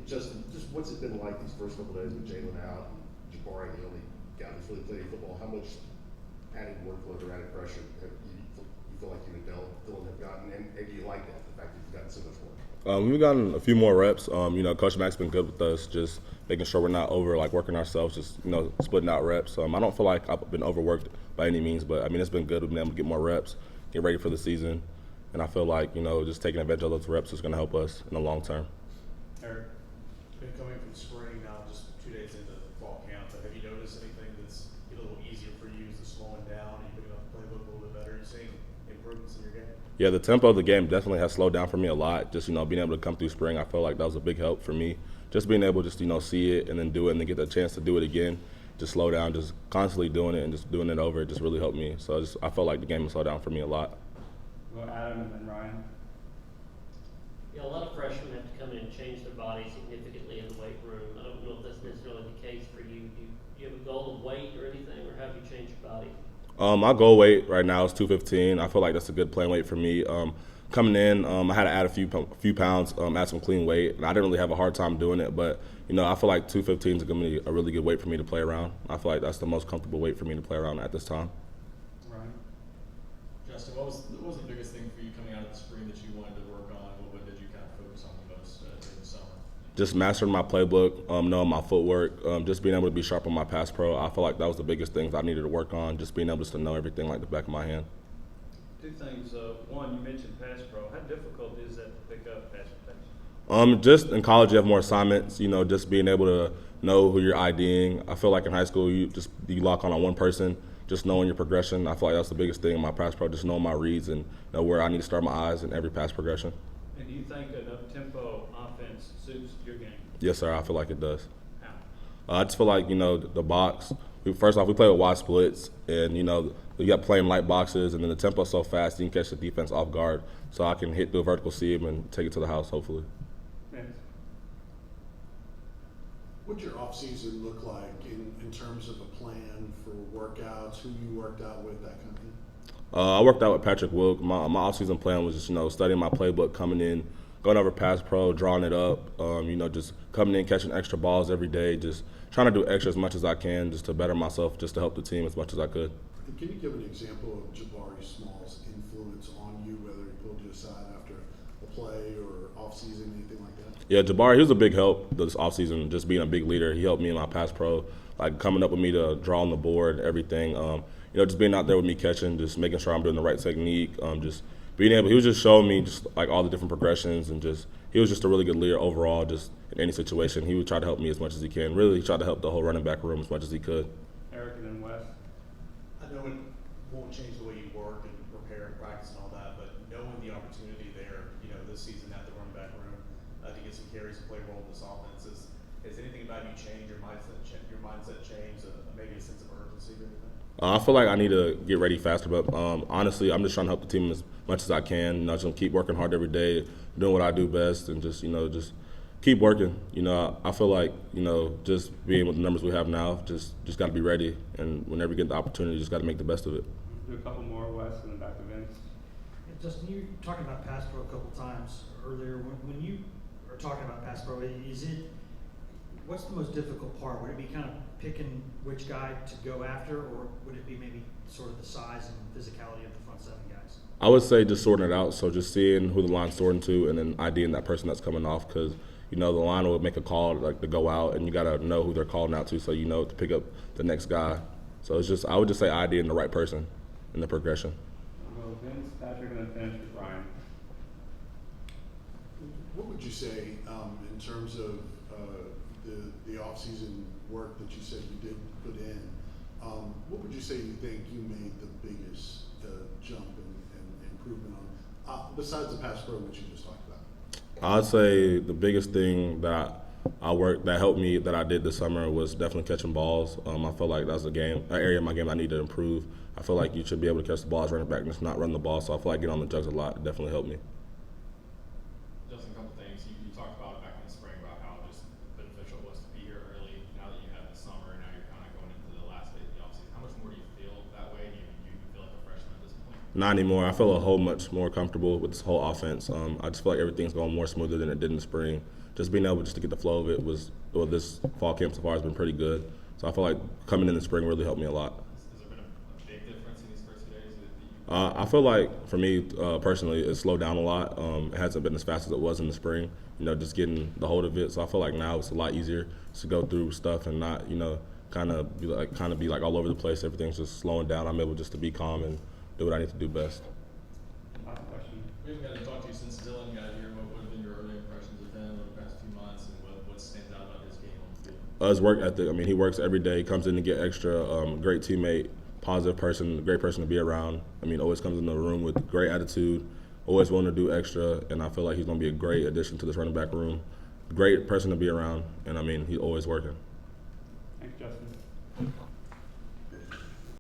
Justin, just what's it been like these first couple days with Jalen out, Jabari, the only guy that's really played football? How much added workload or added pressure have you feel like you and Dylan have gotten, and do you like that, the fact that you've gotten so much work? We've gotten a few more reps. Coach Mack's been good with us, just making sure we're not working ourselves, just splitting out reps. I don't feel like I've been overworked by any means, but I mean it's been good. We've been able to get more reps, get ready for the season, and I feel like just taking advantage of those reps is going to help us in the long term. Eric, been coming from spring now, just 2 days into fall camp. Have you noticed anything that's a little easier for you? Is it slowing down? Are you picking up the playbook a little bit better? Are you seeing improvements in your game? Yeah, the tempo of the game definitely has slowed down for me a lot. Just being able to come through spring, I feel like that was a big help for me. Just being able to see it and then do it and then get the chance to do it again, just slow down, just constantly doing it and just doing it over, it just really helped me. So I felt like the game has slowed down for me a lot. Well, Adam and then Ryan. Yeah, a lot of freshmen have to come in and change their body significantly in the weight room. I don't know if that's necessarily the case for you. Do you have a goal of weight or anything, or have you changed your body? My goal weight right now is 215. I feel like that's a good playing weight for me. Coming in, I had to add a few pounds, add some clean weight, and I didn't really have a hard time doing it. But I feel like 215 is going to be a really good weight for me to play around. I feel like that's the most comfortable weight for me to play around at this time. Ryan. Justin, what was the biggest thing for you coming out of the spring that you wanted to work on? What did you kind of focus on the most during the summer? Just mastering my playbook, knowing my footwork, just being able to be sharp on my pass pro. I feel like that was the biggest things I needed to work on, just being able to know everything like the back of my hand. Two things. One, you mentioned pass pro. How difficult is that to pick up pass protection? Just in college, you have more assignments. Just being able to know who you're IDing. I feel like in high school, you lock on one person, just knowing your progression. I feel like that's the biggest thing in my pass pro, just knowing my reads and know where I need to start my eyes in every pass progression. And do you think an up-tempo offense suits your game? Yes, sir. I feel like it does. How? I just feel like the box. First off, we play with wide splits, and you got playing light boxes, and then the tempo's so fast you can catch the defense off guard. So I can hit through a vertical seam and take it to the house, hopefully. Vince. What'd your off-season look like in terms of a plan for workouts, who you worked out with, that kind of thing? I worked out with Patrick Wilk. My off-season plan was just studying my playbook, coming in, going over pass pro, drawing it up, just coming in, catching extra balls every day, just trying to do extra as much as I can just to better myself, just to help the team as much as I could. And can you give an example of Jabari Small's influence on you, whether he pulled you aside after a play or off-season, anything like that? Yeah, Jabari, he was a big help this offseason, just being a big leader. He helped me in my pass pro, like coming up with me to draw on the board, everything. Just being out there with me catching, just making sure I'm doing the right technique, just being able, he was just showing me just like all the different progressions, and just he was just a really good leader overall, just in any situation. He would try to help me as much as he can. Really, he tried to help the whole running back room as much as he could. Eric and then Wes. I know it won't change the way you work and prepare and practice and all that, but knowing the opportunity there, this season at the running back room to get some carries and play a role in this offense, has anything about you changed, your mindset changed, maybe a sense of urgency or anything? I feel like I need to get ready faster, but honestly, I'm just trying to help the team as much as I can. Just keep working hard every day, doing what I do best, and just keep working. I feel like just being with the numbers we have now, just got to be ready, and whenever you get the opportunity, just got to make the best of it. Do a couple more, Wes, and then back to Vince. Justin, you were talking about pass pro a couple times earlier. When you are talking about pass pro, what's the most difficult part? Would it be kind of picking which guy to go after, or would it be maybe sort of the size and physicality of the front seven guys? I would say just sorting it out. So just seeing who the line's sorting to, and then IDing that person that's coming off, because the line will make a call to go out, and you got to know who they're calling out to, so to pick up the next guy. So I would just say IDing the right person in the progression. Well, Vince, Patrick, and then finish with Ryan. What would you say in terms of the off-season work that you said you did put in? What would you say you think you made the biggest jump and improvement on, besides the pass pro, which you just talked about? I'd say the biggest thing that helped me that I did this summer was definitely catching balls. I feel like that's an area of my game I need to improve. I feel like you should be able to catch the ball as running back and just not run the ball. So I feel like getting on the jugs a lot definitely helped me. Just a couple things. You talked about back in the spring about how just beneficial it was to be here early. Now that you have the summer, now you're kind of going into the last phase of the offseason. How much more do you feel that way? Do you feel like a freshman at this point? Not anymore. I feel a whole much more comfortable with this whole offense. I just feel like everything's going more smoother than it did in the spring. just being able just to get the flow of it this fall camp so far has been pretty good. So I feel like coming in the spring really helped me a lot. Has there been a big difference in these first 2 days that you? I feel like for me personally, it slowed down a lot. It hasn't been as fast as it was in the spring. Just getting the hold of it. So I feel like now it's a lot easier to go through stuff and not, kind of be like all over the place. Everything's just slowing down. I'm able just to be calm and do what I need to do best. Last question. We haven't got to talk to you since Dylan got here. What have been your early impressions of him over the past few months, and what stands out about his game on the field? His work ethic. I mean, he works every day. He comes in to get extra. Great teammate, positive person, great person to be around. I mean, always comes in the room with great attitude, always willing to do extra, and I feel like he's going to be a great addition to this running back room. Great person to be around, and I mean, he's always working. Thanks, Justin.